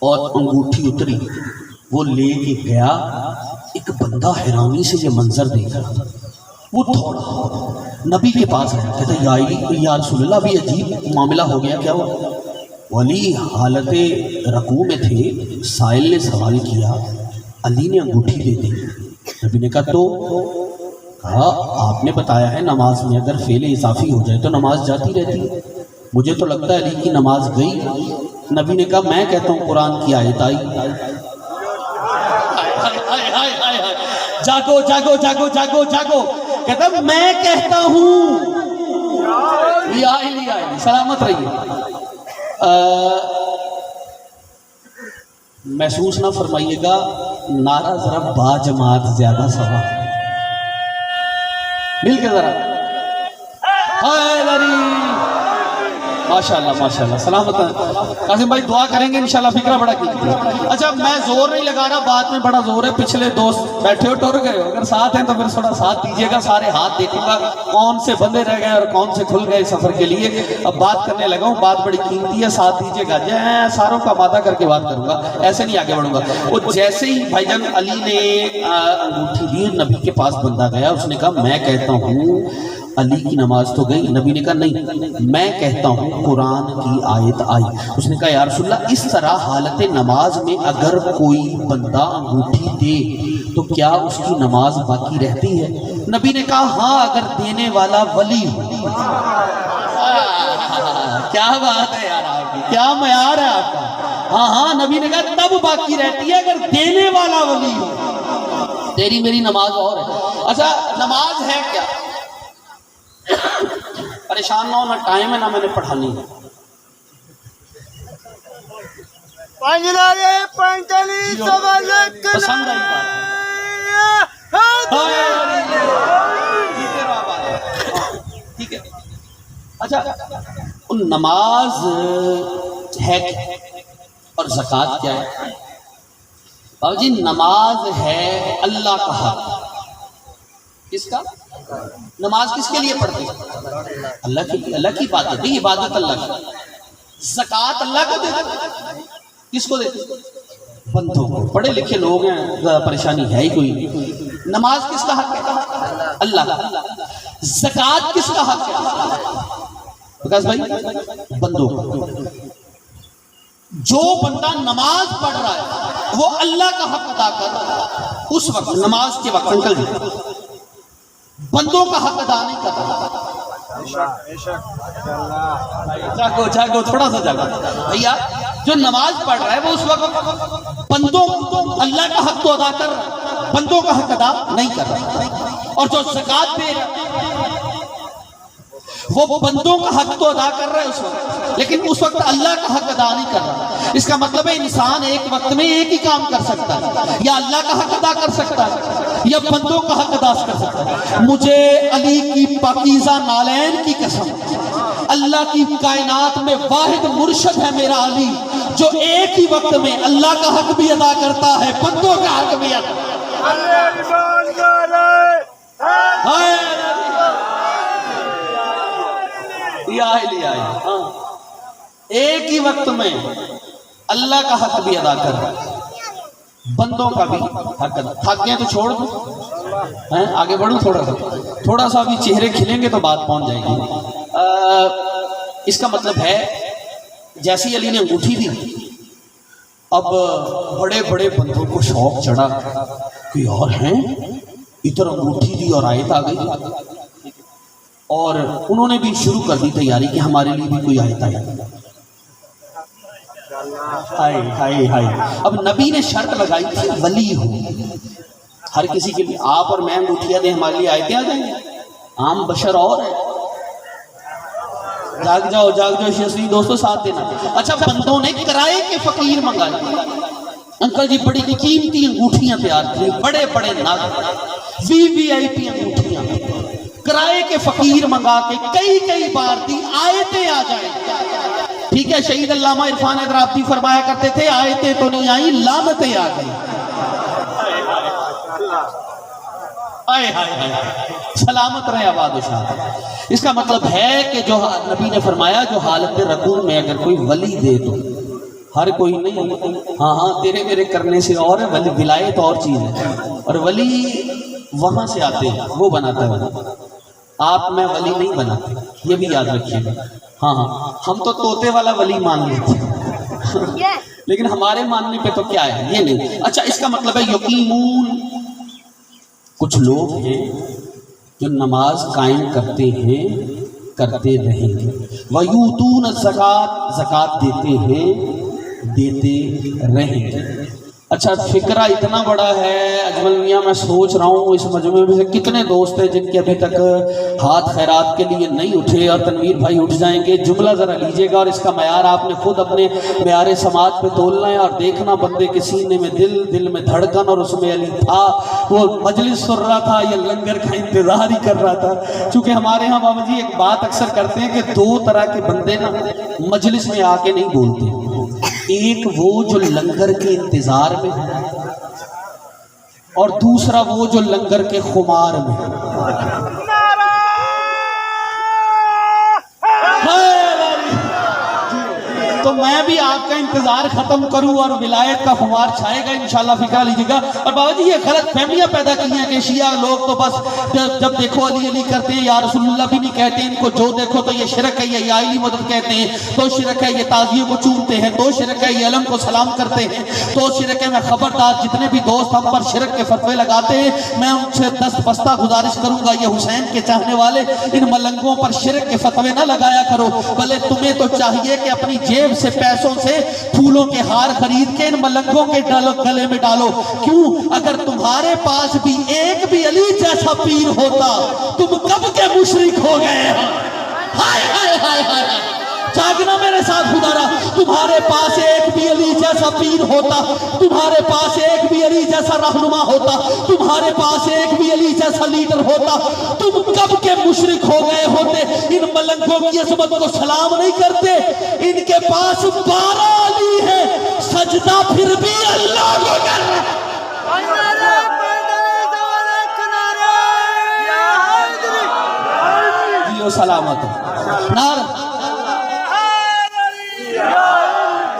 اور انگوٹھی اتری، وہ لے کے گیا۔ ایک بندہ حیرانی سے یہ منظر دیکھ رہا، وہ دوڑا نبی کے پاس آیا، کہتا یا رسول اللہ بھی عجیب معاملہ ہو گیا، کیا ہوا؟ ولی حالت رکوع میں تھے، سائل نے سوال کیا، علی نے انگوٹھی دے دی۔ نبی نے کہا تو؟ کہا آپ نے بتایا ہے نماز میں اگر فعل اضافی ہو جائے تو نماز جاتی رہتی ہے، مجھے تو لگتا ہے علی کی نماز گئی۔ نبی نے کہا میں کہتا ہوں قرآن کی آیت آئی۔ جاگو جاگو جاگو جاگو جاگو، کہتا میں کہتا ہوں، سلامت رہیے۔ محسوس نہ فرمائیے گا، نعرہ ذرا با جماعت زیادہ سوا مل کے ذرا ماشاءاللہ ماشاءاللہ، سلامت ہے۔ قاسم بھائی دعا کریں گے انشاءاللہ، فکرہ بڑا کیجیے۔ اچھا میں زور نہیں لگا رہا، بات میں بڑا زور ہے، پچھلے دوست بیٹھے ہو ٹر گئے ہو، اگر ساتھ ہیں تو پھر تھوڑا ساتھ دیجیے گا، سارے ہاتھ دیکھوں گا کون سے بندے رہ گئے اور کون سے کھل گئے سفر کے لیے۔ اب بات کرنے لگا ہوں، بات بڑی قیمتی ہے، ساتھ دیجیے گا، ساروں کا وعدہ کر کے بات کروں گا، ایسے نہیں آگے بڑھوں گا۔ وہ جیسے ہی بھائی جان علی نے انگوٹھی دی، نبی کے پاس بندہ گیا، اس نے کہا میں کہتا ہوں علی کی نماز تو گئی۔ نبی نے کہا نہیں، میں کہتا ہوں قرآن کی آیت آئی۔ اس نے کہا یا رسول اللہ اس طرح حالت نماز میں اگر کوئی بندہ انگوٹھی دے تو کیا اس کی نماز باقی رہتی ہے؟ نبی نے کہا ہاں اگر دینے والا ولی ہو۔ کیا بات ہے یار آپ کی، کیا معیار ہے آپ کا۔ ہاں ہاں، نبی نے کہا تب باقی رہتی ہے اگر دینے والا ولی ہو۔ تیری میری نماز اور ہے۔ اچھا نماز ہے کیا؟ پریشان نہ ہونا، ٹائم ہے نہ میں نے پڑھانی ہے۔ پسند آئی بات، ٹھیک ہے۔ اچھا نماز ہے اور زکوٰۃ کیا ہے؟ بابا جی نماز ہے اللہ کا حق۔ کس کا؟ نماز کس کے لیے پڑھتے ہیں؟ اللہ کے لیے، اللہ کی عبادت ہے، عبادت اللہ کی۔ زکوٰۃ اللہ کو دیتے، کس کو دیتے؟ بندوں کو۔ پڑھے لکھے لوگ ہیں، زیادہ پریشانی ہے ہی کوئی نہیں۔ نماز کس کا حق ہے؟ اللہ کا۔ زکوٰۃ کس کا حق ہے؟ بکاس بھائی بندوں کا۔ جو بندہ نماز پڑھ رہا ہے وہ اللہ کا حق ادا کر رہا ہے اس وقت، نماز کے وقت نکل جائے، بندوں کا حق ادا نہیں کر رہا۔ جاگو جاگو، تھوڑا سا جاگو بھیا، جو نماز پڑھ رہا ہے وہ اس وقت بندوں، اللہ کا حق تو ادا کر رہا ہے، بندوں کا حق ادا نہیں کر رہا۔ اور جو زکوٰۃ دے رہا ہے وہ بندوں کا حق تو ادا کر رہا ہے اس وقت، لیکن اس وقت اللہ کا حق ادا نہیں کر رہا۔ اس کا مطلب ہے انسان ایک وقت میں ایک ہی کام کر سکتا ہے، یا اللہ کا حق ادا کر سکتا ہے یا بندوں کا حق ادا کر سکتا ہے۔ مجھے علی کی پاکیزہ نالین کی قسم، اللہ کی کائنات میں واحد مرشد ہے میرا علی، جو ایک ہی وقت میں اللہ کا حق بھی ادا کرتا ہے، بندوں کا حق بھی ادا کرتا ہے۔ ایک ہی وقت میں اللہ کا حق بھی ادا کر رہا ہے، بندوں کا بھی حق ادا۔ تھک گئے تو چھوڑ دو، آگے بڑھوں تھوڑا سا بھی چہرے کھلیں گے تو بات پہنچ جائے گی۔ اس کا مطلب ہے جیسی علی نے انگوٹھی دی، اب بڑے بڑے بندوں کو شوق چڑھا کہ اور ہیں ادھر انگوٹھی دی اور آیت آ گئی، اور انہوں نے بھی شروع کر دی تیاری کہ ہمارے لیے بھی کوئی آیت آئی۔ ہائے ہائے ہائے، اب نبی نے شرط لگائی تھی ولی ہو، ہر کسی کے لیے آپ اور میں انگوٹھیاں دیں ہمارے لیے آیتیں آ جائیں گے، عام بشر اور ہے۔ جاگ جاؤ شیخی دوستو ساتھ دینا۔ اچھا بندوں نے کرائے کے فقیر منگائے، انکل جی بڑی قیمتی انگوٹھیاں تیار کی، بڑے بڑے نگ، VIP انگوٹھیاں کرائے کے فقیر منگا کے کئی بار دی، آیتیں آ جائیں۔ ٹھیک ہے، شہید علامہ عرفان حیدرآبادی فرمایا کرتے تھے آیتیں تو نہیں آئیں لعنتیں آ گئی۔ سلامت رہے آباد و شاد۔ اس کا مطلب ہے کہ جو نبی نے فرمایا جو حالت رکوع میں اگر کوئی ولی دے تو ہر کوئی نہیں. ہاں ہاں تیرے میرے کرنے سے اور ہے، ولی ولایت اور چیز ہے، اور ولی وہاں سے آتے ہیں، وہ بناتا ہے. آپ میں ولی نہیں بناتے، یہ بھی یاد رکھیے گا. ہاں ہاں ہم تو طوطے والا ولی مان لیتے ہیں لیکن ہمارے ماننے پہ تو کیا ہے، یہ نہیں. اچھا اس کا مطلب ہے یقیمون، کچھ لوگ ہیں جو نماز قائم کرتے ہیں، کرتے رہیں گے. وَيُؤْتُونَ الزَّكَاةَ، زکوٰۃ دیتے ہیں، دیتے رہیں گے. اچھا فکرہ اتنا بڑا ہے اجمل میاں، میں سوچ رہا ہوں اس مجمع میں سے کتنے دوست ہیں جن کے ابھی تک ہاتھ خیرات کے لیے نہیں اٹھے، اور تنویر بھائی اٹھ جائیں گے. جملہ ذرا لیجئے گا، اور اس کا معیار آپ نے خود اپنے معیار سماعت پہ تولنا ہے، اور دیکھنا بندے کے سینے میں دل میں دھڑکن، اور اس میں علی تھا، وہ مجلس سن رہا تھا یا لنگر کا انتظار ہی کر رہا تھا. چونکہ ہمارے ہاں بابا جی ایک بات اکثر کرتے ہیں کہ دو طرح کے بندے نا مجلس میں آ کے نہیں بولتے. ایک وہ جو لنگر کے انتظار میں ہے، اور دوسرا وہ جو لنگر کے خمار میں ہے. تو میں بھی آپ کا انتظار ختم کروں اور ولایت کا خمار چھائے گا انشاءاللہ، فکر لیجیے گا. اور بابا جی یہ غلط فہمیاں پیدا کی ہیں کہ شیعہ لوگ تو بس جب دیکھو علی علی کرتے ہیں، یا رسول اللہ بھی نہیں کہتے، ان کو جو دیکھو تو یہ شرک ہے، یہ یا علی مدد کہتے ہیں تو شرک ہے، یہ تازیوں کو چومتے ہیں تو شرک ہے، یہ علم کو سلام کرتے ہیں تو شرک ہے. میں خبردار جتنے بھی دوست ہم پر شرک کے فتوے لگاتے ہیں، میں ان سے دست بستہ گزارش کروں گا، یہ حسین کے چاہنے والے ان ملنگوں پر شرک کے فتوے نہ لگایا کرو. بھلے تمہیں تو چاہیے کہ اپنی جیب سے پیسوں سے پھولوں کے ہار خرید کے ان ملنگوں کے گلے میں ڈالو. کیوں؟ اگر تمہارے پاس بھی ایک بھی علی جیسا پیر ہوتا تم کب کے مشرک ہو گئے. ہائے ہائے ہائے ہائے، جاگنا میرے ساتھ خدا. تمہارے پاس ایک بھی علی جیسا پیر ہوتا، تمہارے پاس ایک بھی علی جیسا رہنما ہوتا، تمہارے پاس ایک بھی علی جیسا لیڈر ہوتا، تم کب کے مشرک ہو گئے ہوتے. ان ملنگوں کی عظمت کو سلام نہیں کرتے، ان کے پاس 12 علی ہے، سجدہ پھر بھی اللہ کو کر رہے ہیں. جیو سلامت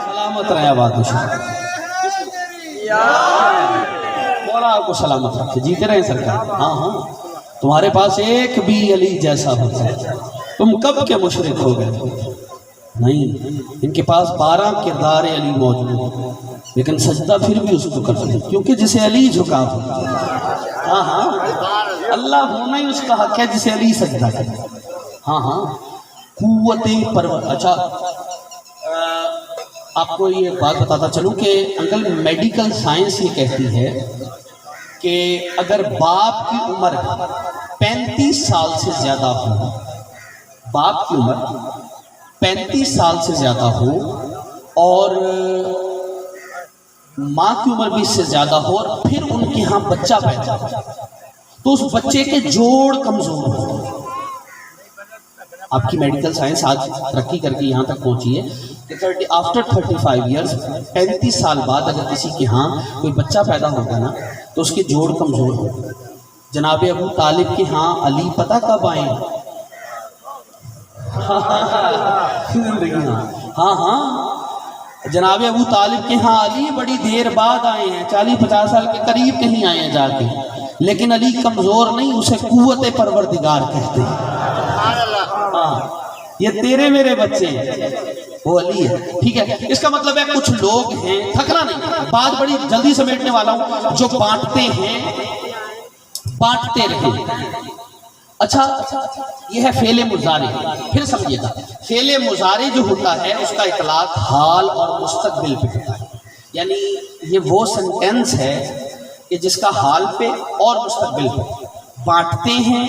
سلامت رہے آباد مولا آپ کو سلامت رکھے، جیتے رہے سرکار. ہاں ہاں تمہارے پاس ایک بھی علی جیسا ہوتا ہے تم کب کے مشرک ہو گئے. نہیں، ان کے پاس 12 کردار علی موجود، لیکن سجدہ پھر بھی اس کو کرتے ہیں کیونکہ جسے علی جھکا ہوتا ہے. ہاں ہاں اللہ ہونا ہی اس کا حق ہے جسے علی سجدہ کرے. ہاں ہاں قوت پرور. اچھا آپ کو یہ بات بتاتا چلوں کہ انکل میڈیکل سائنس یہ کہتی ہے کہ اگر باپ کی عمر 35 سال سے زیادہ ہو، باپ کی عمر 35 سال سے زیادہ ہو اور ماں کی عمر بھی اس سے زیادہ ہو، اور پھر ان کے ہاں بچہ پیدا ہو تو اس بچے کے جوڑ کمزور ہو. آپ کی میڈیکل سائنس آج ترقی کر کے یہاں تک پہنچی ہے کہ آفٹر 35 ایئرز 35 سال بعد اگر کسی کے ہاں کوئی بچہ پیدا ہوگا نا تو اس کے جوڑ کمزور ہو. جناب ابو طالب کے ہاں علی پتہ کب آئے؟ ہاں ہاں جناب ابو طالب کے ہاں علی بڑی دیر بعد آئے ہیں، 40-50 سال کے قریب کہیں آئے ہیں جا کے. لیکن علی کمزور نہیں، اسے قوت پروردگار کہتے ہیں. ہاں یہ تیرے میرے بچے ہیں، وہ علی ہے. ٹھیک ہے، اس کا مطلب ہے کچھ لوگ ہیں، تھکنا نہیں، بات بڑی جلدی سمیٹنے والا ہوں، جو بانٹتے ہیں بانٹتے رہیں. اچھا یہ ہے فعل مضارع. پھر سمجھیے گا فعل مضارع جو ہوتا ہے اس کا اطلاق حال اور مستقبل پہ ہوتا ہے. یعنی یہ وہ سنٹینس ہے کہ جس کا حال پہ اور مستقبل پہ. بانٹتے ہیں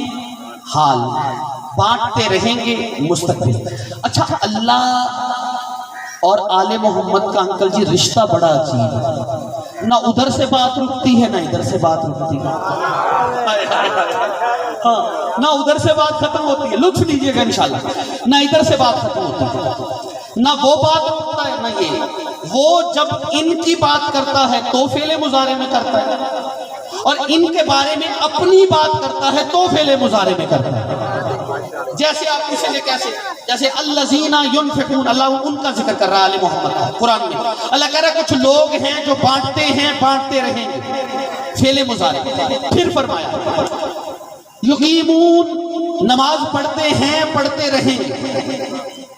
حال، بانٹتے رہیں گے مستقبل. اچھا اللہ اور آل محمد کا انکل جی رشتہ بڑا عجیب ہے، نہ ادھر سے بات رکتی ہے نہ ادھر سے بات رکتی ہے. ہاں نہ ادھر سے بات ختم ہوتی ہے، لطف لیجئے گا انشاءاللہ، نہ ادھر سے بات ختم ہوتی ہے، نہ وہ بات رکتا ہے نہ یہ. وہ جب ان کی بات کرتا ہے تو فعل مضارع میں کرتا ہے، اور ان کے بارے میں اپنی بات کرتا ہے تو فعل مضارع میں کرتا ہے. جیسے آپ پوچھیں گے کیسے، جیسے الذین ینفقون، اللہ ان کا ذکر کر رہا ہے محمد کا قرآن میں. اللہ کہہ رہا ہے کچھ لوگ ہیں جو بانٹتے ہیں، بانٹتے رہیں گے. فعل مضارع. پھر فرمایا یقیمون، نماز پڑھتے ہیں، پڑھتے رہیں گے.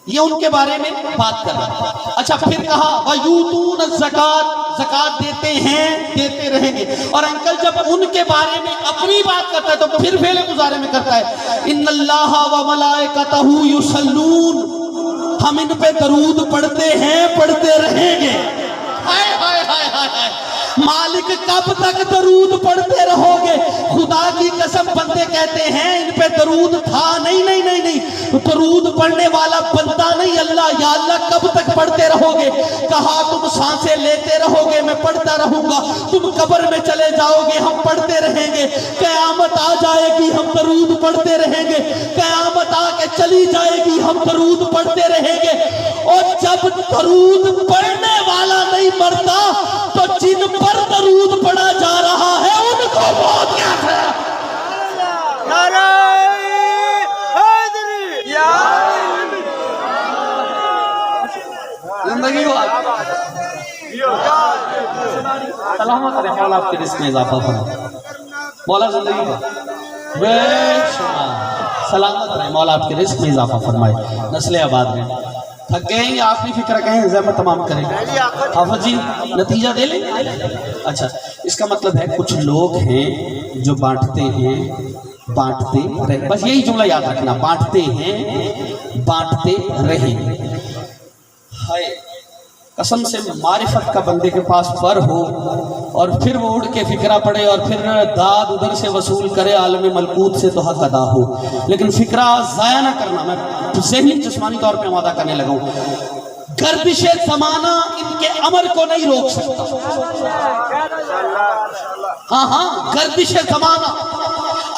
یہ ان کے بارے میں بات کر رہا ہے. اچھا پھر کہا وَيُؤْتُونَ الزَّكَاةَ، زکات دیتے ہیں، دیتے رہیں گے. اور انکل جب ان کے بارے میں اپنی بات کرتا ہے تو پھر فعل مضارع میں کرتا ہے ان اللہ وملائکتہ یصلون، ہم ان پہ درود پڑھتے ہیں، پڑھتے رہیں گے. ہائے ہائے ہائے ہائے، مالک کب تک درود پڑھتے رہو گے؟ خدا کی قسم بندے کہتے ہیں ان پہ درود تھا، نہیں نہیں نہیں نہیں، درود پڑھنے والا بندہ نہیں اللہ. یا اللہ کب تک پڑھتے رہو گے؟ کہا تم سانسیں لیتے رہو گے میں پڑھتا رہوں گا، تم قبر میں چلے جاؤ گے ہم پڑھتے رہیں گے، قیامت آ جائے گی ہم درود پڑھتے رہیں گے، قیامت آ کے چلی جائے گی ہم درود پڑھتے رہیں گے. اور جب درود پڑھنے والا نہیں مرتا تو جن پر درود پڑھا جا رہا ہے ان کو موت کیا ہے. زندگی کو سلامت رہے، مولا آپ کے رزق میں اضافہ فرمائے. مولا زندگی کو بے شمار سلامت رہے، مولا آپ کے رزق میں اضافہ فرمائے، نسل آباد میں. تھک گئے ہیں یا آخری فکر کہیں زحمت تمام کریں گے؟ حافظ جی نتیجہ دے لیں. اچھا اس کا مطلب ہے کچھ لوگ ہیں جو بانٹتے ہیں، بانٹتے رہیں. بس یہی جملہ یاد رکھنا، بانٹتے ہیں، بانٹتے رہیں. ہائے قسم سے معرفت کا بندے کے پاس پر ہو اور پھر وہ اڑ کے فکرہ پڑے اور پھر داد ادھر سے وصول کرے عالم ملکوت سے تو حق ادا ہو. لیکن فکرہ ضائع نہ کرنا. میں ذہنی جسمانی طور پہ آمادہ کرنے لگا ہوں. گردش زمانہ ان کے عمر کو نہیں روک سکتا. ہاں ہاں گردش زمانہ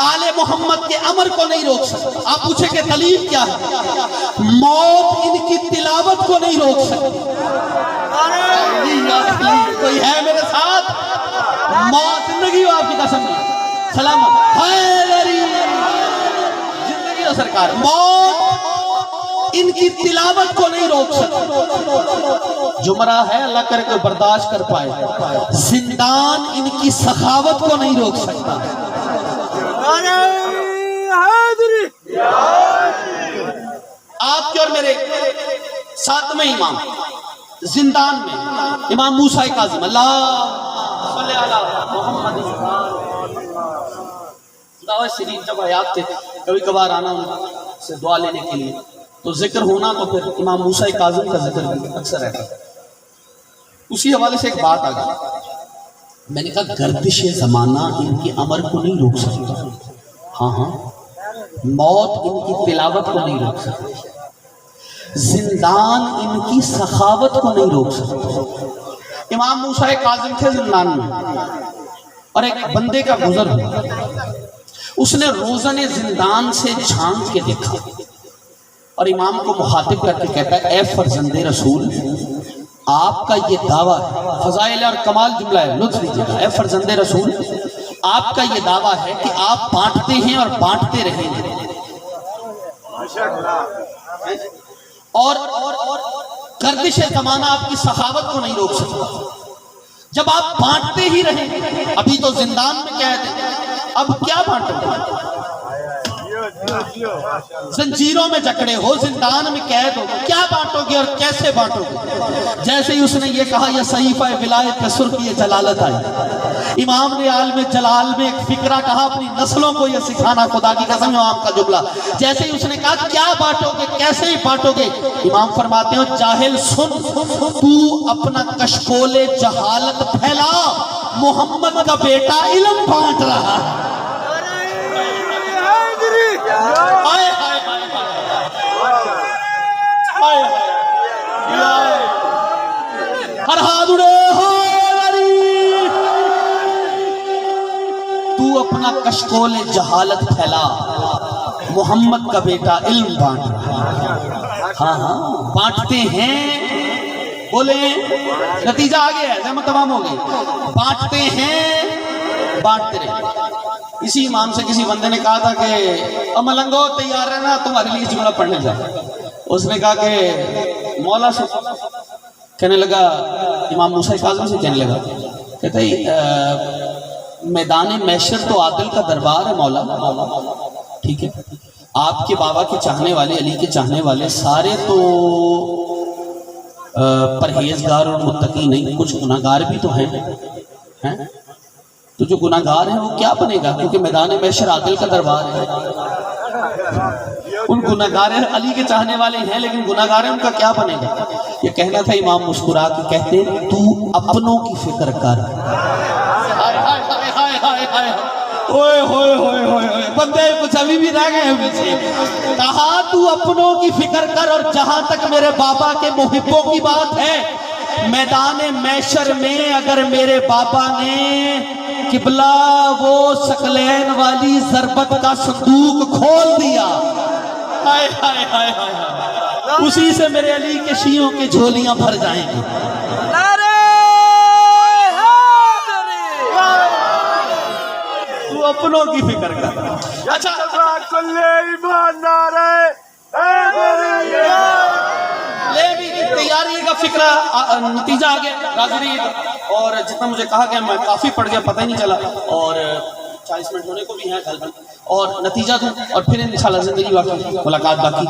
آل محمد کے عمر کو نہیں روک سکتا. آپ پوچھیں کہ دلیل کیا ہے؟ موت ان کی تلاوت کو نہیں روک سکتی. کوئی ہے میرے ساتھ؟ موت زندگی ہو آپ کی قسم نہیں سلامت حیدری زندگی ہو سرکار. موت ان کی تلاوت کو نہیں روک سکتی. جمرہ ہے اللہ کرے کہ برداشت کر پائے. زندان ان کی سخاوت کو نہیں روک سکتا. آپ کے اور میرے ساتویں امام زندان میں امام موسیٰ کاظم اللہ صلی اللہ محمد شریف جب حیات تھے کبھی کبھار آنا ان سے دعا لینے کے لیے تو ذکر ہونا تو پھر امام موسیٰ کاظم کا ذکر بھی اکثر رہتا. اسی حوالے سے ایک بات آ گئی. میں نے کہا گردش زمانہ ان کی عمر کو نہیں روک سکتا. ہاں ہاں موت ان کی تلاوت کو نہیں روک سکتی. زندان ان کی سخاوت کو نہیں روک سکتا. امام موسیٰ کاظم تھے زندان میں اور ایک بندے کا گزر ہوا. اس نے روزن زندان سے جھانک کے دیکھا اور امام کو مخاطب کر کے کہتا ہے اے فرزند رسول آپ کا یہ دعویٰ ہے، فضائل اور کمال جملہ ہے لطف دیجیے گا. اے فرزند رسول آپ کا یہ دعویٰ ہے کہ آپ بانٹتے ہیں اور بانٹتے رہیں گے اور گردش زمانہ آپ کی سخاوت کو نہیں روک سکتا. جب آپ بانٹتے ہی رہیں گے، ابھی تو زندان میں قید ہیں، اب کیا بانٹو گے؟ زنجیروں میں جکڑے ہو، زندان میں قید ہو، کیا بانٹو گے اور کیسے بانٹو گے؟ جیسے ہی اس نے یہ کہا یہ صحیفہ ولایت پہ سرخی جلالت آئی. امام نے عالم جلال میں ایک فکرہ کہا اپنی نسلوں کو یہ سکھانا، خدا کی قسم امام کا جملہ. جیسے ہی اس نے کہا کیا بانٹو گے، کیسے ہی بانٹو گے، امام فرماتے ہیں جاہل سن، تو اپنا کشکول جہالت پھیلا، محمد کا بیٹا علم بانٹ رہا ہے. ہر ہاتھ اڑے ہو تو اپنا کشکول جہالت پھیلا، محمد کا بیٹا علم بانٹ رہا. ہاں ہاں بانٹتے ہیں، بولے نتیجہ آ گیا ہے، زحمت تمام ہو گئی. بانٹتے ہیں بانٹتے رہے. اسی امام سے کسی بندے نے کہا تھا کہ ملنگو تیار ہے نا تمہارے لیے جملہ پڑھنے جا. اس نے کہا کہ مولا سے کہنے لگا, امام موسیٰ کاظم سے کہنے لگا, کہتا ہے میدان محشر تو عادل کا دربار ہے مولا, ٹھیک ہے, آپ کے بابا کے چاہنے والے, علی کے چاہنے والے سارے تو پرہیزگار اور متقی نہیں, کچھ گناہگار بھی تو ہیں, تو جو گناہگار ہیں وہ کیا بنے گا, کیونکہ میدان محشر عادل کا دربار ہے. ان گناہگار علی کے چاہنے والے ہیں لیکن گناہگار ہیں, ان کا کیا بنے گا. یہ کہنا تھا امام مسکرا کے کہتے تو اپنوں کی فکر کر. اوئے ہوئے ہوئے ہوئے بندے کچھ ابھی بھی رہ گئے ہیں پیچھے. کہا تو اپنوں کی فکر کر, اور جہاں تک میرے بابا کے محبوں کی بات ہے, میدان محشر میں اگر میرے بابا نے قبلہ وہ ثقلین والی ضربت کا صندوق کھول دیا, ہائے ہائے ہائے ہائے, اسی سے میرے علی کے شیعوں کی جھولیاں بھر جائیں گی. تو اپنوں کی فکر کر. اچھا لے بھی تیاری کا فکرہ, نتیجہ آ گیا حاضرین, اور جتنا مجھے کہا گیا میں کافی پڑھ گیا, پتہ ہی نہیں چلا, اور 40 منٹ ہونے کو بھی ہیں گھر, اور نتیجہ دوں اور پھر انشاءاللہ زندگی باقی ملاقات باقی.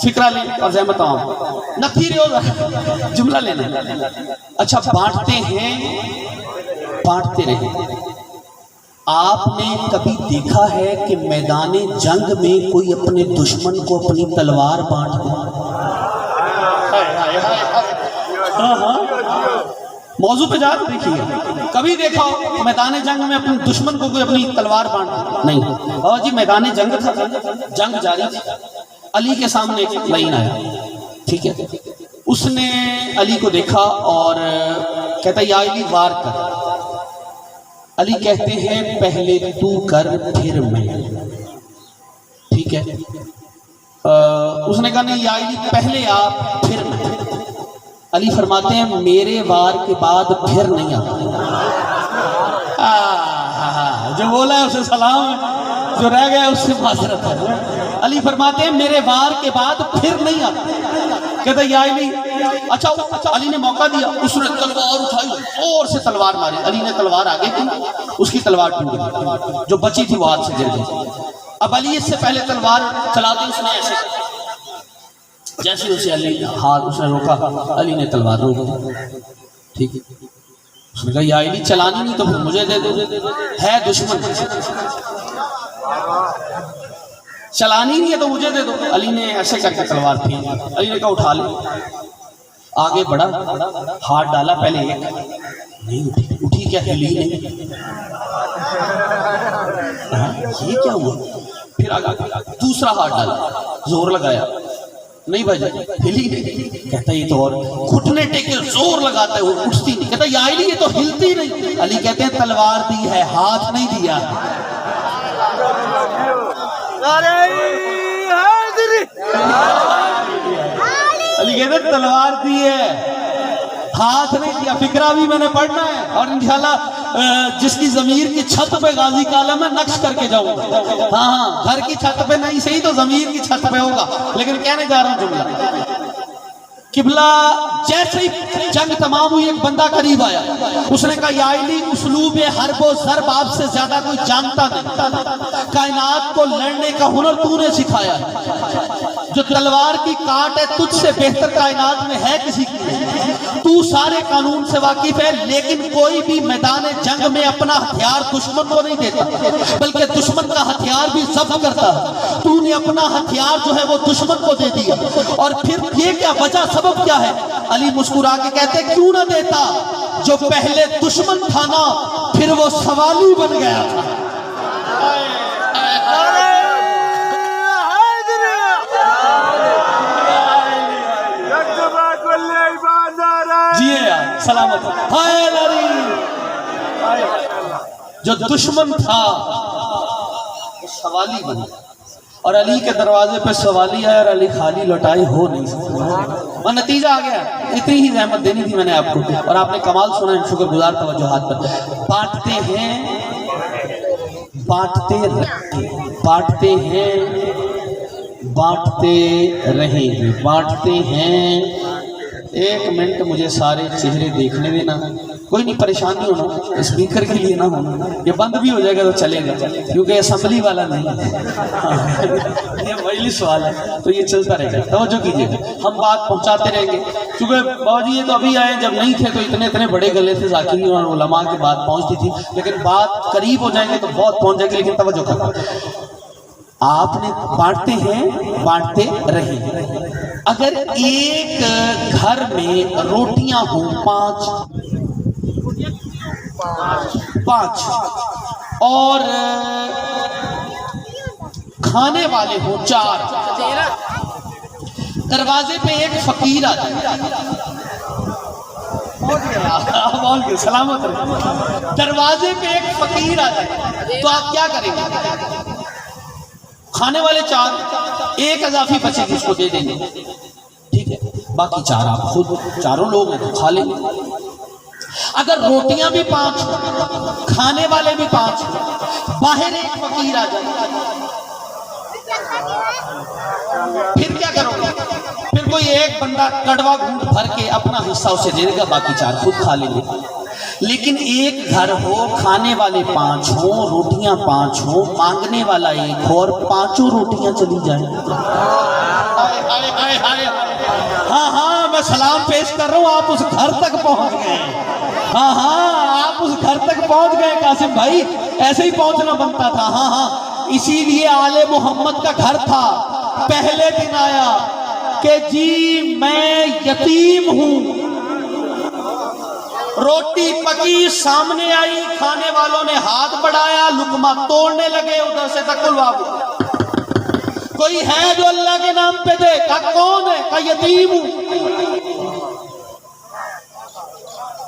فکرہ لیں اور زحمت عام نتیرے ہو جملہ لینا. اچھا بانٹتے ہیں, بانٹتے رہیں. آپ نے کبھی دیکھا ہے کہ میدان جنگ میں کوئی اپنے دشمن کو اپنی تلوار بانٹ دے؟ موضوع پہ جا کے دیکھیے, کبھی دیکھا ہو میدان جنگ میں اپنے دشمن کو کوئی اپنی تلوار بانٹ؟ نہیں. بابا جی میدان جنگ تھا, جنگ جاری تھی, علی کے سامنے ایک لائن آیا, ٹھیک ہے, اس نے علی کو دیکھا اور کہتا یا علی وار کر. علی کہتے ہیں پہلے تو کر پھر میں, ٹھیک ہے. اس نے کہا نہیں یا علی پہلے آپ پھر میں. علی فرماتے ہیں میرے وار کے بعد پھر نہیں آتا. جو بولا ہے اسے سلام ہے, جو رہ گیا اس سے معذرت ہے. علی فرماتے ہیں میرے وار کے بعد پھر نہیں آتا. کہتا یا علی, اچھا علی نے موقع دیا, اس نے تلوار اٹھائی اور سے تلوار ماری. علی نے تلوار آگے کی, اس کی تلوار ٹوٹ گئی, جو بچی تھی وہ ہاتھ سے گر گئی. اب علی اس سے پہلے تلوار چلا دی, اس نے ایسے جیسے اسے علی ہاتھ اس نے روکا, علی نے تلوار روک دی, ٹھیک ہے. اس نے کہا یا علی چلانی نہیں تو پھر مجھے دے دو, ہے دشمن, چلانی نہیں ہے تو مجھے دے دو. علی نے ایسے کر کے تلوار پھینکی. علی نے کہا اٹھا لے. آگے بڑھا, ہاتھ ڈالا, پہلے ایک نہیں اٹھی, اٹھی کیا ہلی نہیں, یہ کیا ہوا. پھر آگے دوسرا ہاتھ ڈالا, زور لگایا, نہیں بھائی ہلی نہیں. کہتا یہ تو اور گھٹنے ٹیکے زور لگاتا ہے, وہ اٹھتی نہیں. کہتا یا علی یہ تو ہلتی نہیں. علی کہتے ہیں تلوار دی ہے, ہاتھ نہیں دیا. علی کہتے ہیں تلوار دی ہے, ہاتھ نہیں دیا. فکرہ بھی میں نے پڑھنا ہے, اور انشاءاللہ جس کی ضمیر کی چھت پہ غازی کالم ہے نقش کر کے جاؤں گا. ہاں گھر کی چھت پہ نہیں صحیح تو ضمیر کی چھت پہ ہوگا, لیکن کہنے جا رہا ہوں جملہ. قبلہ جیسے ہی جنگ تمام ہوئی ایک بندہ قریب آیا, اس نے کہا یا علی اسلوب حرب و ضرب آپ سے زیادہ کوئی جانتا نہیں, کائنات کو لڑنے کا ہنر تو نے سکھایا ہے, جو تلوار کی کاٹ ہے تجھ سے بہتر کائنات میں ہے کسی کی. تو سارے قانون سے واقف ہے, لیکن کوئی بھی میدان جنگ میں اپنا ہتھیار دشمن کو نہیں دیتا, بلکہ دشمن کا ہتھیار بھی ضبط کرتا ہے. تو نے اپنا ہتھیار جو ہے وہ دشمن کو دے دیا, اور پھر یہ کیا وجہ سبب کیا ہے؟ علی مسکرا کے کہتے کیوں نہ دیتا, جو پہلے دشمن تھا نا پھر وہ سوالی بن گیا تھا. سلامت ہائے علی, جو دشمن تھا وہ سوالی بن گیا, اور علی کے دروازے پہ سوالی آیا, اور علی خالی لوٹائی ہو نہیں سکتا. اور نتیجہ آ گیا. اتنی ہی زحمت دینی تھی میں نے آپ کو, اور آپ نے کمال سنا ہے, شکر گزار توجہات پر. بانٹتے ہیں بانٹتے ہیں، بانٹتے رہیں گے، بانٹتے ہیں۔ ایک منٹ مجھے سارے چہرے دیکھنے دینا، کوئی نہیں پریشان نہیں ہونا، اسپیکر کے لیے نہ ہونا، یہ بند بھی ہو جائے گا تو چلے گا کیونکہ اسمبلی والا نہیں ہے، یہ مجلس والا ہے تو یہ چلتا رہے گا۔ توجہ کیجیے، ہم بات پہنچاتے رہیں گے کیونکہ بابا جی یہ تو ابھی آئے، جب نہیں تھے تو اتنے بڑے گلے تھے ذاکرین اور علماء کی بات پہنچتی تھی، لیکن بات قریب ہو جائیں گے تو بہت پہنچ جائے گی، لیکن توجہ کرنا، آپ نے بانٹتے ہیں، بانٹتے رہیں۔ اگر ایک گھر میں روٹیاں ہوں پانچ اور کھانے والے ہوں 4، دروازے پہ ایک فقیر آ جائے، سلامت رہے، دروازے پہ ایک فقیر آ جائے تو آپ کیا کریں گے؟ کھانے والے 4، ایک اضافی بچے گی اس کو دے دیں گے، ٹھیک ہے، باقی 4 آپ خود، چاروں لوگ ہیں تو کھا لیں گے۔ اگر روٹیاں بھی 5، کھانے والے بھی 5، باہر ایک فقیر آ جائے پھر کیا کرو گے؟ پھر کوئی ایک بندہ کڑوا گھونٹ بھر کے اپنا حصہ اسے دے دے گا، باقی 4 خود کھا لیں گے۔ لیکن ایک گھر ہو، کھانے والے 5 ہوں، روٹیاں 5 ہوں، مانگنے والا ایک ہو اور 5 روٹیاں چلی جائیں۔ ہاں میں سلام پیش کر رہا ہوں، آپ اس گھر تک پہنچ گئے، ہاں آپ اس گھر تک پہنچ گئے قاسم بھائی، ایسے ہی پہنچنا بنتا تھا۔ ہاں اسی لیے آل محمد کا گھر تھا، پہلے دن آیا کہ جی میں یتیم ہوں، روٹی پکی سامنے آئی، کھانے والوں نے ہاتھ بڑھایا، لقمہ توڑنے لگے، ادھر سے تکل بابو کوئی ہے جو اللہ کے نام پہ دے؟ کہا کون ہے؟ کہا یتیم ہوں۔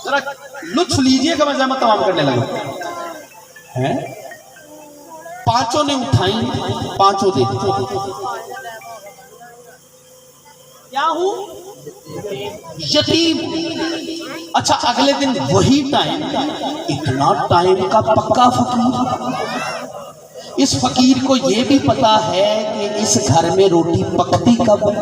ذرا لطف لیجئے کہ میں زحمت تمام کرنے لگا۔ 5 نے اٹھائیں، 5 دے دی۔ کیا ہوں؟ یتیم۔ اچھا اگلے دن وہی ٹائم، اتنا ٹائم کا پکا فقیر، اس فقیر کو یہ بھی پتا ہے کہ اس گھر میں روٹی پکتی کب ہے،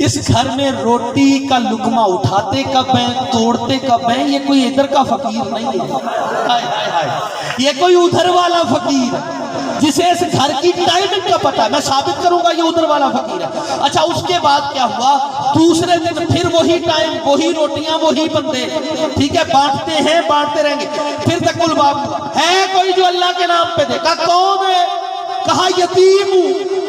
اس گھر میں روٹی کا لقمہ اٹھاتے کب ہیں، توڑتے کب ہیں۔ یہ کوئی ادھر کا فقیر نہیں ہے، یہ کوئی ادھر والا فقیر ہے جسے اس گھر کی ٹائمنگ کا پتا ہے۔ میں ثابت کروں گا یہ ادھر والا فقیر ہے۔ اچھا اس کے بعد کیا ہوا؟ دوسرے دن پھر وہی ٹائم، وہی روٹیاں، وہی بندے، ٹھیک ہے، بانٹتے ہیں، بانٹتے رہیں گے۔ پھر تک کل باب ہے کوئی جو اللہ کے نام پہ دے؟ کہا کون ہے؟ کہا یتیم ہوں۔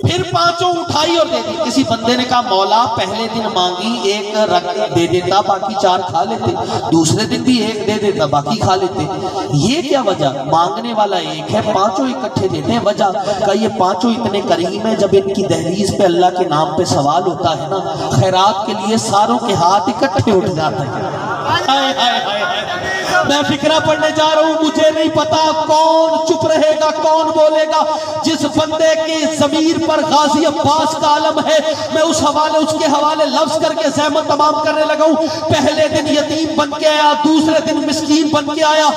پھر 5 اٹھائی اور دے دی۔ کسی بندے نے کہا مولا پہلے دن مانگی، ایک رکھ دے دیتا، باقی 4 کھا لیتے، دوسرے دن بھی ایک دے دیتا، باقی کھا لیتے، یہ کیا وجہ؟ مانگنے والا ایک ہے، 5 اکٹھے دیتے ہیں، وجہ کہ یہ 5 اتنے کریم ہیں، جب ان کی دہلیز پہ اللہ کے نام پہ سوال ہوتا ہے نا، خیرات کے لیے ساروں کے ہاتھ اکٹھے اٹھ جاتے ہیں۔ میں فکرہ پڑھنے جا رہا ہوں، مجھے نہیں پتا کون چپ رہے گا، کون بولے گا۔ جس بندے کی ضمیر پر غازی عباس کا علم ہے، میں اس کے حوالے لفظ کر کے زحمت تمام کرنے لگا ہوں۔ پہلے دن یتیم بن کے آیا، دوسرے دن مسکین بن کے آیا،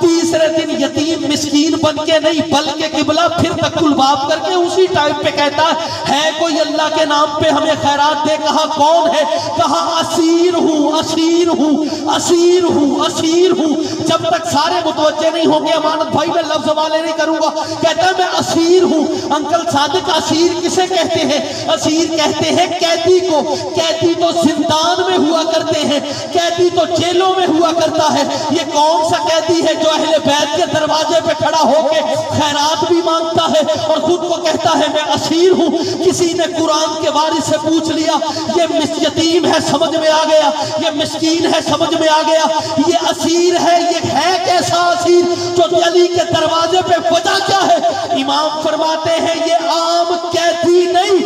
تیسرے دن یتیم مسکین بن کے نہیں بلکہ قبلہ پھر تکل باب کر کے اسی ٹائم پہ کہتا ہے کوئی اللہ کے نام پہ ہمیں خیرات دے؟ کہا کون ہے؟ کہا اسیر ہوں، اسیر ہوں، اسیر ہوں، اسیر ہوں۔ جب تک سارے متوجہ نہیں ہوں گے امانت بھائی میں لفظ والے نہیں کروں گا۔ کہتا ہے میں اسیر ہوں۔ انکل صادق اسیر کسے کہتے ہیں؟ اسیر کہتے ہیں قیدی کو۔ قیدی تو زندان میں ہوا کرتے ہیں، قیدی تو جیلوں میں ہوا کرتا ہے۔ یہ کون سا قیدی ہے جو اہل بیت کے دروازے پہ کھڑا ہو کے خیرات بھی مانگتا ہے اور خود کو کہتا ہے میں اسیر ہوں؟ کسی نے قرآن کے وارث سے پوچھ لیا، یہ یتیم ہے سمجھ میں آ گیا، یہ مسکین ہے سمجھ میں آ گیا، یہ اسیر ہے، یہ ہے کیسا اسیر جو علی کے دروازے پہ وجہ کیا ہے؟ امام فرماتے ہیں یہ عام قیدی نہیں،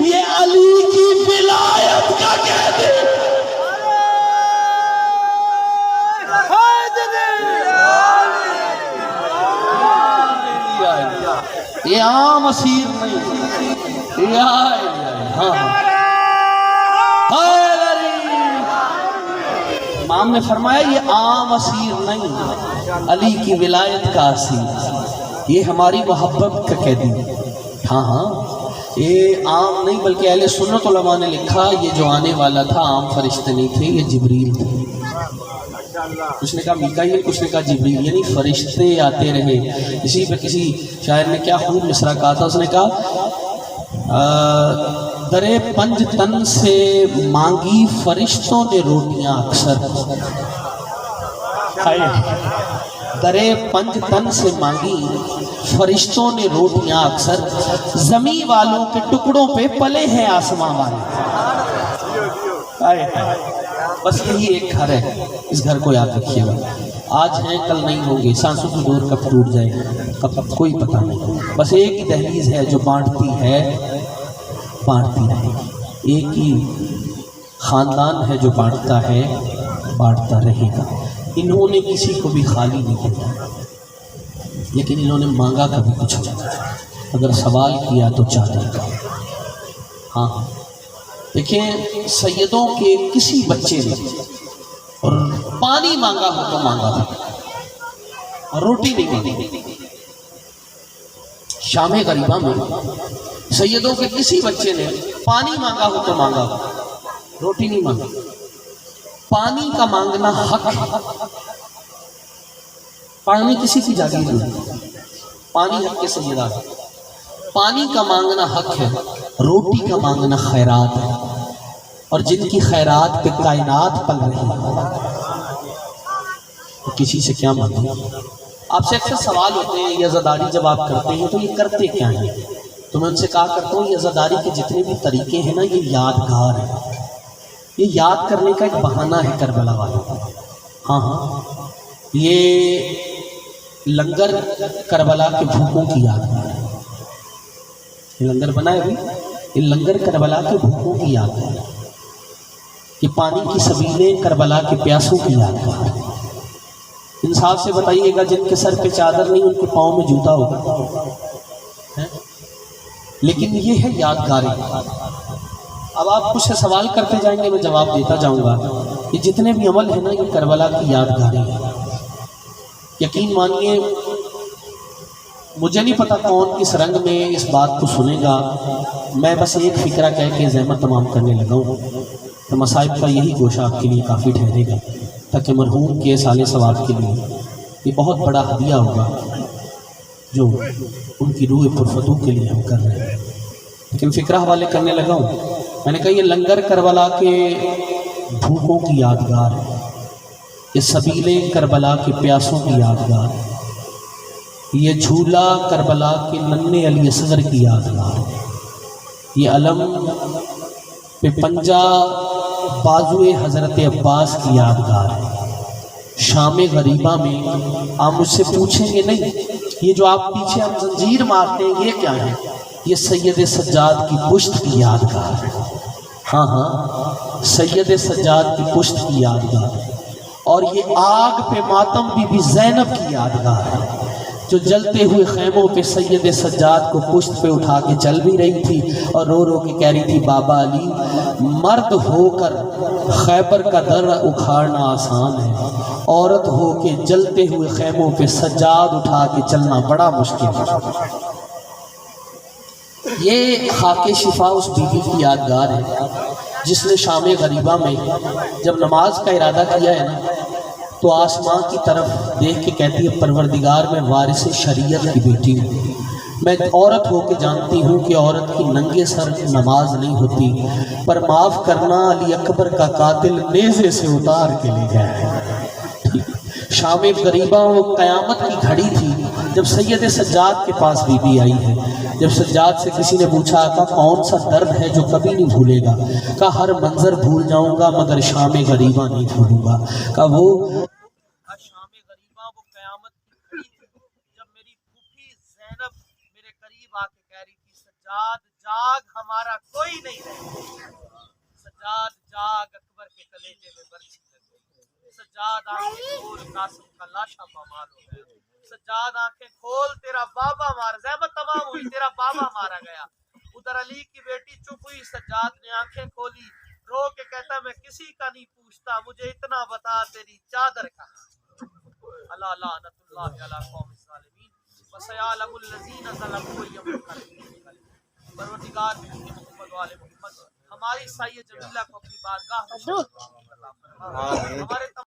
یہ علی کی ولایت کا قیدی۔ یہ عام اسیر نہیں، امام نے فرمایا یہ عام اسیر نہیں، علی کی ولایت کا اسیر، یہ ہماری محبت کا قیدی۔ ہاں ہاں یہ عام نہیں بلکہ اہل سنت علماء نے لکھا یہ جو آنے والا تھا عام فرشتے نہیں تھے، یہ جبریل تھے۔ کچھ نے کہا میکائیل، کچھ نے کہا جبریل، یعنی فرشتے آتے رہے۔ اسی پہ کسی شاعر نے کیا خوب مصرع کہا تھا، اس نے کہا درے پنج تن سے مانگی فرشتوں نے روٹیاں اکثر، درے پنج تن سے مانگی فرشتوں نے روٹیاں اکثر، زمین والوں کے ٹکڑوں پہ پلے ہیں آسماں والے۔ بس یہی ایک گھر ہے، اس گھر کو یاد رکھیے گا، آج ہیں کل نہیں ہوں گے، سانسوں کی ڈور کب ٹوٹ جائے کب کوئی پتہ نہیں، بس ایک ہی دہلیز ہے جو بانٹتی ہے بانٹتی رہے گی، ایک ہی خاندان ہے جو بانٹتا ہے بانٹتا رہے گا۔ انہوں نے کسی کو بھی خالی نہیں کیا، لیکن انہوں نے مانگا کبھی کچھ نہیں، اگر سوال کیا تو چادر کا۔ ہاں دیکھیں سیدوں کے کسی بچے نے اور پانی مانگا ہو تو مانگا تھا اور روٹی نہیں مانگی۔ شام غریبہ میں سیدوں کے کسی بچے نے پانی مانگا ہو تو مانگا ہو، روٹی نہیں مانگی۔ پانی کا مانگنا حق ہے، پانی کسی کی جاگیر نہیں، پانی حق کے سیدہ ہے، پانی کا مانگنا حق ہے، روٹی کا مانگنا خیرات ہے، اور جن کی خیرات پہ کائنات پل رہی ہے وہ کسی سے کیا مانگیں۔ آپ سے اکثر سوال ہوتے ہیں یہ عزاداری جب آپ کرتے ہیں تو یہ کرتے کیا ہیں، تو میں ان سے کہا کرتا ہوں یہ عزاداری کے جتنے بھی طریقے ہیں نا یہ یادگار ہیں، یہ یاد کرنے کا ایک بہانہ ہے کربلا والا۔ ہاں ہاں یہ لنگر کربلا کے بھوکوں کی یادگار ہے، یہ لنگر بنا ہے ابھی، یہ لنگر کربلا کے بھوکوں کی یادگار ہے، یہ پانی کی سبیلیں کربلا کے پیاسوں کی یادگار ہے۔ انصاف سے بتائیے گا جن کے سر پہ چادر نہیں ان کے پاؤں میں جوتا ہوگا، لیکن یہ ہے یادگاریں۔ اب آپ کچھ سے سوال کرتے جائیں گے میں جواب دیتا جاؤں گا، یہ جتنے بھی عمل ہیں نا یہ کربلا کی یادگاریں ہیں۔ یقین مانیے مجھے نہیں پتا کون کس رنگ میں اس بات کو سنے گا، میں بس ایک فکرہ کہہ کے زحمت تمام کرنے لگا ہوں، تو مصائب کا یہی گوشہ آپ کے لیے کافی ٹھہرے گا، تاکہ مرحوم کے سال ثواب کے لیے یہ بہت بڑا ہدیہ ہوگا جو ان کی روح پرفتو کے لیے ہم کر رہے ہیں۔ لیکن فکرہ حوالے کرنے لگا ہوں، میں نے کہا یہ لنگر کربلا کے بھوکوں کی یادگار ہے، یہ سبیلیں کربلا کے پیاسوں کی یادگار ہے، یہ جھولا کربلا کے ننھے علی اصغر کی یادگار ہے، یہ علم پہ پنجہ بازوئے حضرت عباس کی یادگار ہے۔ شام غریبہ میں آپ مجھ سے پوچھیں گے نہیں یہ جو آپ پیچھے ہم زنجیر مارتے ہیں یہ کیا ہے، یہ سید سجاد کی پشت کی یادگار ہے۔ ہاں ہاں سید سجاد کی پشت کی یادگار ہے، اور یہ آگ پہ ماتم بی بی زینب کی یادگار ہے جو جلتے ہوئے خیموں پہ سید سجاد کو پشت پہ اٹھا کے چل بھی رہی تھی اور رو رو کے کہہ رہی تھی بابا علی مرد ہو کر خیبر کا در اکھاڑنا آسان ہے، عورت ہو کے جلتے ہوئے خیموں پہ سجاد اٹھا کے چلنا بڑا مشکل ہے۔ یہ خاک شفا اس بی بی کی یادگار ہے جس نے شام غریبہ میں جب نماز کا ارادہ کیا ہے نا تو آسمان کی طرف دیکھ کے کہتی ہے پروردگار میں وارث شریعت کی بیٹی ہوں، میں عورت ہو کے جانتی ہوں کہ عورت کی ننگے سر نماز نہیں ہوتی، پر معاف کرنا علی اکبر کا قاتل نیزے سے اتار کے لے گیا ہے۔ شام غریبہ وہ قیامت کی گھڑی تھی جب سید سجاد کے پاس بی بی آئی ہے، جب سجاد سے کسی نے پوچھا کہ کون سا درد ہے جو کبھی نہیں بھولے گا، کہا ہر منظر بھول جاؤں گا مگر شام غریبہ نہیں بھولوں گا، کہا وہ شام غریبہ وہ قیامت کی گھڑی تھی جب میری پھوپھی زینب میرے قریب آ کے کہہ رہی تھی سجاد جاگ ہمارا کوئی نہیں رہے، سجاد جاگ اکبر کے کلیجے میں برچھی لگے، سجاد آنکھیں کھول قاسم کا لاشا پامال ہو گیا، سجاد آنکھیں کھول تیرا بابا مارا، زحمت تمام ہوئی تیرا بابا مارا گیا، ادھر علی کی بیٹی چپ ہوئی، سجاد نے آنکھیں کھولی رو کے کہتا میں کسی کا نہیں پوچھتا، مجھے اتنا بتا تیری چادر کہاں؟ اللہ لعنت اللہ علی قوم الظالمین وسیعلم الذین ظلموا ایہم القلب۔ پروردگار محمد و آل محمد ہماری سایہ جمیلہ کو اپنی بارگاہ میں عطا فرما، ہمارے